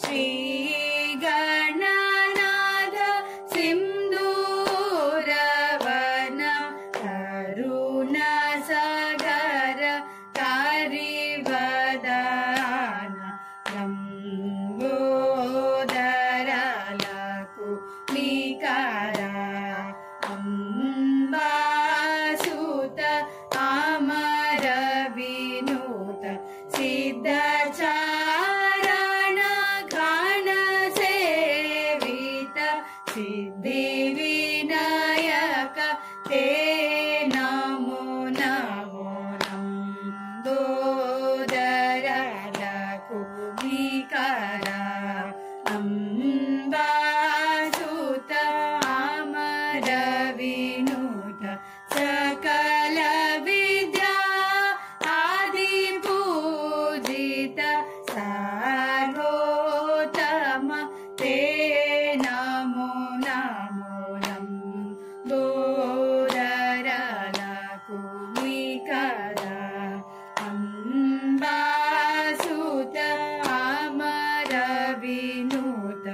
श्री गणनाथ सिंधूरवन करुण सागर कारिवदन लंबोदर लकुमिकर अम्बासुत अमर विनुत सिद्धचारण घन सेवित सिद्धि विनायक ते नमो नमो लंबोदर लकुमिकर अम्बासुत अमर विनुत सकल विद्या आदि पूजित सर्वोत्तम ते नमो नमो लंबोदर लकुमिकर अम्बासुत अमर विनुत।